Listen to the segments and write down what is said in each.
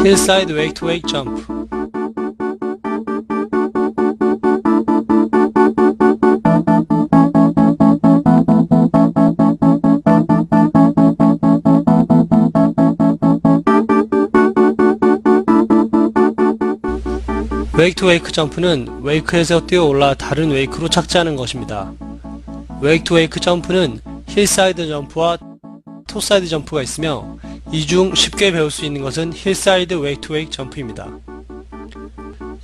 힐사이드 웨이크 투 웨이크 점프. 웨이크 투 웨이크 점프는 웨이크에서 뛰어올라 다른 웨이크로 착지하는 것입니다. 웨이크 투 웨이크 점프는 힐사이드 점프와 토사이드 점프가 있으며 이 중 쉽게 배울 수 있는 것은 힐사이드 웨이크 투 웨이크 점프입니다.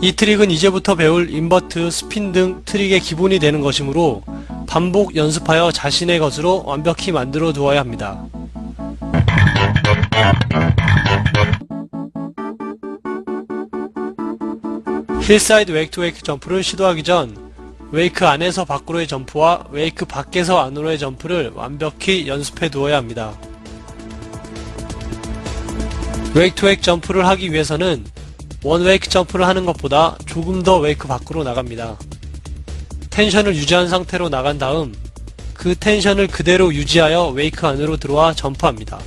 이 트릭은 이제부터 배울 인버트, 스핀 등 트릭의 기본이 되는 것이므로 반복 연습하여 자신의 것으로 완벽히 만들어 두어야 합니다. 힐사이드 웨이크 투 웨이크 점프를 시도하기 전 웨이크 안에서 밖으로의 점프와 웨이크 밖에서 안으로의 점프를 완벽히 연습해 두어야 합니다. 웨이크 투 웨이크 점프를 하기 위해서는 원 웨이크 점프를 하는 것보다 조금 더 웨이크 밖으로 나갑니다. 텐션을 유지한 상태로 나간 다음 그 텐션을 그대로 유지하여 웨이크 안으로 들어와 점프합니다.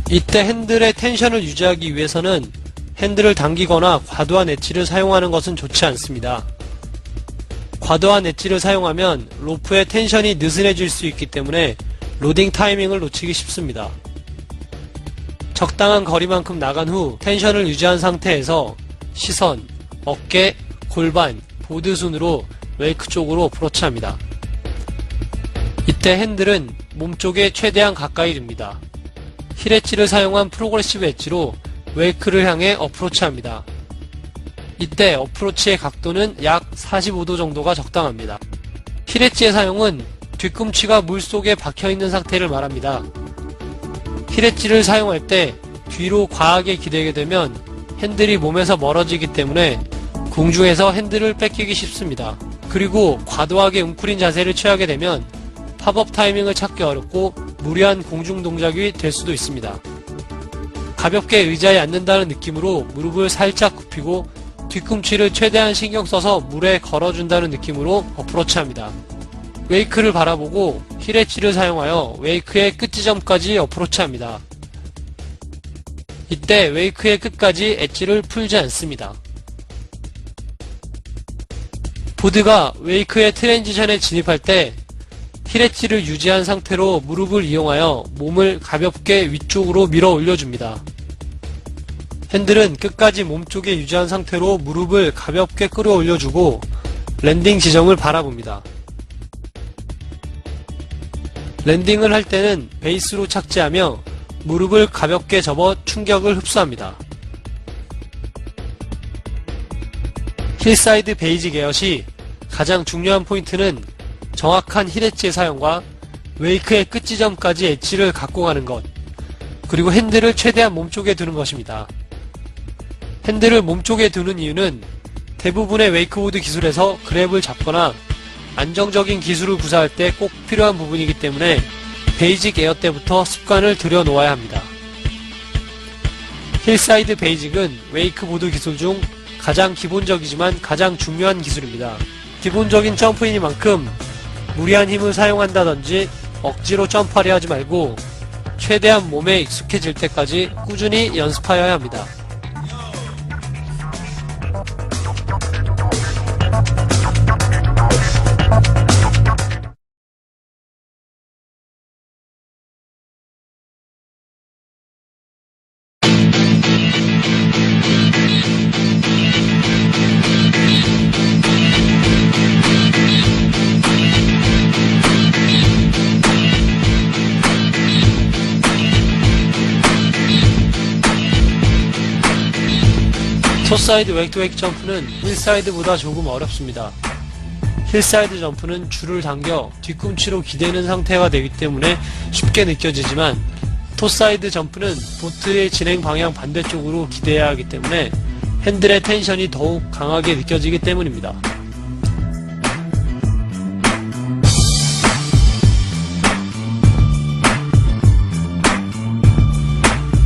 이때 핸들의 텐션을 유지하기 위해서는 핸들을 당기거나 과도한 엣지를 사용하는 것은 좋지 않습니다. 과도한 엣지를 사용하면 로프의 텐션이 느슨해질 수 있기 때문에 로딩 타이밍을 놓치기 쉽습니다. 적당한 거리만큼 나간 후 텐션을 유지한 상태에서 시선, 어깨, 골반, 보드 순으로 웨이크 쪽으로 어프로치합니다. 이때 핸들은 몸쪽에 최대한 가까이 둡니다. 힐 엣지를 사용한 프로그레시브 엣지로 웨이크를 향해 어프로치합니다. 이때 어프로치의 각도는 약 45도 정도가 적당합니다. 힐 엣지의 사용은 뒤꿈치가 물속에 박혀있는 상태를 말합니다. 힐 엣지를 사용할 때 뒤로 과하게 기대게 되면 핸들이 몸에서 멀어지기 때문에 공중에서 핸들을 뺏기기 쉽습니다. 그리고 과도하게 웅크린 자세를 취하게 되면 팝업 타이밍을 찾기 어렵고 무리한 공중 동작이 될 수도 있습니다. 가볍게 의자에 앉는다는 느낌으로 무릎을 살짝 굽히고 뒤꿈치를 최대한 신경 써서 물에 걸어준다는 느낌으로 어프로치합니다. 웨이크를 바라보고 힐 엣지를 사용하여 웨이크의 끝 지점까지 어프로치합니다. 이때 웨이크의 끝까지 엣지를 풀지 않습니다. 보드가 웨이크의 트랜지션에 진입할 때 힐 엣지를 유지한 상태로 무릎을 이용하여 몸을 가볍게 위쪽으로 밀어 올려줍니다. 핸들은 끝까지 몸쪽에 유지한 상태로 무릎을 가볍게 끌어올려주고 랜딩 지점을 바라봅니다. 랜딩을 할 때는 베이스로 착지하며 무릎을 가볍게 접어 충격을 흡수합니다. 힐사이드 베이직 에어 시 가장 중요한 포인트는 정확한 힐 엣지의 사용과 웨이크의 끝 지점까지 엣지를 갖고 가는 것, 그리고 핸들을 최대한 몸쪽에 두는 것입니다. 핸들을 몸쪽에 두는 이유는 대부분의 웨이크보드 기술에서 그랩을 잡거나 안정적인 기술을 구사할 때 꼭 필요한 부분이기 때문에 베이직 에어 때부터 습관을 들여놓아야 합니다. 힐사이드 베이직은 웨이크보드 기술 중 가장 기본적이지만 가장 중요한 기술입니다. 기본적인 점프이니만큼 무리한 힘을 사용한다든지 억지로 점프하려 하지 말고 최대한 몸에 익숙해질 때까지 꾸준히 연습하여야 합니다. 토사이드 웨이크 투 웨이크 점프는 힐사이드보다 조금 어렵습니다. 힐사이드 점프는 줄을 당겨 뒤꿈치로 기대는 상태가 되기 때문에 쉽게 느껴지지만 토사이드 점프는 보트의 진행 방향 반대쪽으로 기대해야 하기 때문에 핸들의 텐션이 더욱 강하게 느껴지기 때문입니다.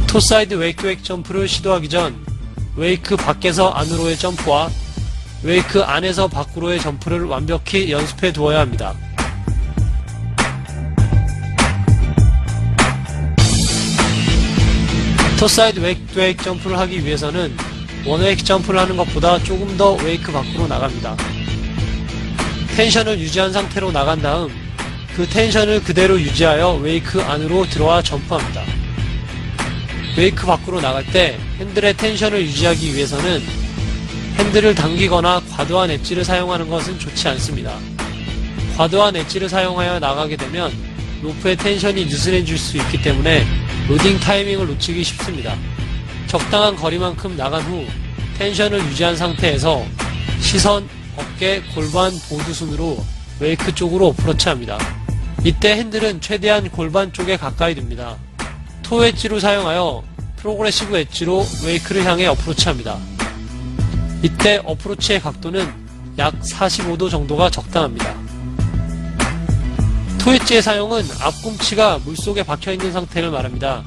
토사이드 웨이크 투 웨이크 점프를 시도하기 전 웨이크 밖에서 안으로의 점프와 웨이크 안에서 밖으로의 점프를 완벽히 연습해 두어야 합니다. 토사이드 웨이크 점프를 하기 위해서는 원웨이크 점프를 하는 것보다 조금 더 웨이크 밖으로 나갑니다. 텐션을 유지한 상태로 나간 다음 그 텐션을 그대로 유지하여 웨이크 안으로 들어와 점프합니다. 웨이크 밖으로 나갈 때 핸들의 텐션을 유지하기 위해서는 핸들을 당기거나 과도한 엣지를 사용하는 것은 좋지 않습니다. 과도한 엣지를 사용하여 나가게 되면 로프의 텐션이 느슨해질 수 있기 때문에 로딩 타이밍을 놓치기 쉽습니다. 적당한 거리만큼 나간 후 텐션을 유지한 상태에서 시선, 어깨, 골반, 보드 순으로 웨이크 쪽으로 어프로치합니다. 이때 핸들은 최대한 골반 쪽에 가까이 둡니다. 토 엣지로 사용하여 프로그레시브 엣지로 웨이크를 향해 어프로치합니다. 이때 어프로치의 각도는 약 45도 정도가 적당합니다. 토 엣지의 사용은 앞꿈치가 물속에 박혀있는 상태를 말합니다.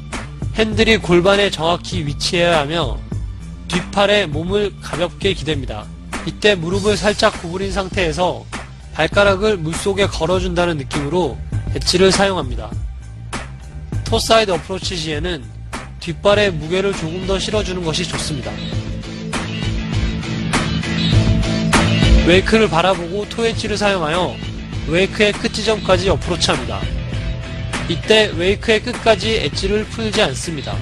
핸들이 골반에 정확히 위치해야 하며 뒷팔에 몸을 가볍게 기댑니다. 이때 무릎을 살짝 구부린 상태에서 발가락을 물속에 걸어준다는 느낌으로 엣지를 사용합니다. 토사이드 어프로치 시에는 뒷발에 무게를 조금 더 실어주는 것이 좋습니다. 웨이크를 바라보고 토 엣지를 사용하여 웨이크의 끝 지점까지 어프로치합니다. 이때 웨이크의 끝까지 엣지를 풀지 않습니다.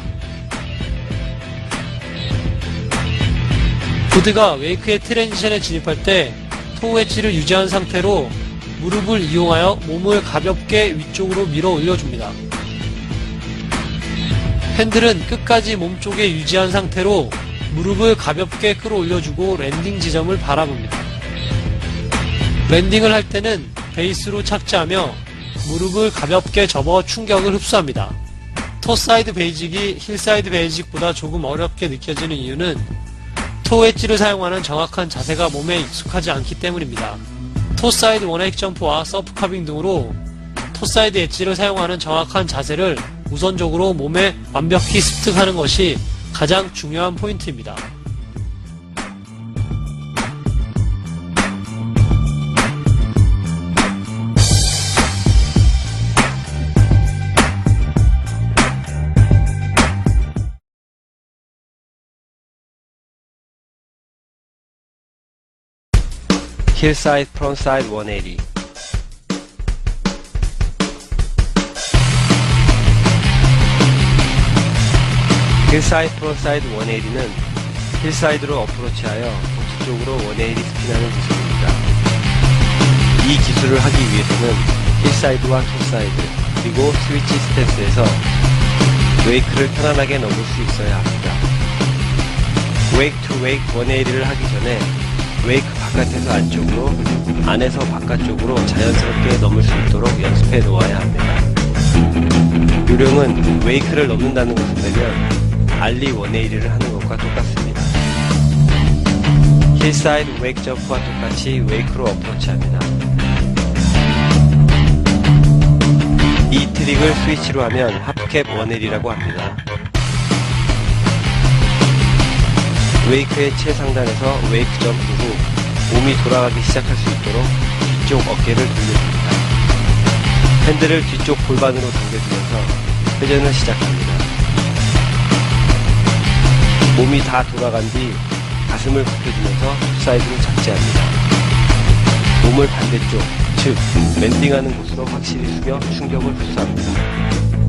보드가 웨이크의 트랜지션에 진입할 때 토 엣지를 유지한 상태로 무릎을 이용하여 몸을 가볍게 위쪽으로 밀어 올려줍니다. 핸들은 끝까지 몸쪽에 유지한 상태로 무릎을 가볍게 끌어올려주고 랜딩 지점을 바라봅니다. 랜딩을 할 때는 베이스로 착지하며 무릎을 가볍게 접어 충격을 흡수합니다. 토사이드 베이직이 힐사이드 베이직보다 조금 어렵게 느껴지는 이유는 토 엣지를 사용하는 정확한 자세가 몸에 익숙하지 않기 때문입니다. 토사이드 원웨이크 점프와 서프 카빙 등으로 토사이드 엣지를 사용하는 정확한 자세를 우선적으로 몸에 완벽히 습득하는 것이 가장 중요한 포인트입니다. 힐사이드 프론트사이드 180. 힐사이드 프론트사이드 180는 힐사이드로 어프로치하여 우측 쪽으로 180 스핀하는 기술입니다. 이 기술을 하기 위해서는 힐사이드와 토사이드 그리고 스위치 스탠스에서 웨이크를 편안하게 넘을 수 있어야 합니다. 웨이크 투 웨이크 180를 하기 전에 웨이크 바깥에서 안쪽으로, 안에서 바깥쪽으로 자연스럽게 넘을 수 있도록 연습해 놓아야 합니다. 요령은 웨이크를 넘는다는 것을 빼면 알리 180를 하는 것과 똑같습니다. 힐사이드 웨이크 점프와 똑같이 웨이크로 어프로치합니다. 이 트릭을 스위치로 하면 합캡 180이라고 합니다. 웨이크의 최상단에서 웨이크 점프 후 몸이 돌아가기 시작할 수 있도록 뒤쪽 어깨를 돌려줍니다. 핸들을 뒤쪽 골반으로 당겨주면서 회전을 시작합니다. 몸이 다 돌아간 뒤 가슴을 굽혀주면서 사이드로 착지합니다. 몸을 반대쪽, 즉 랜딩하는 곳으로 확실히 숙여 충격을 흡수합니다.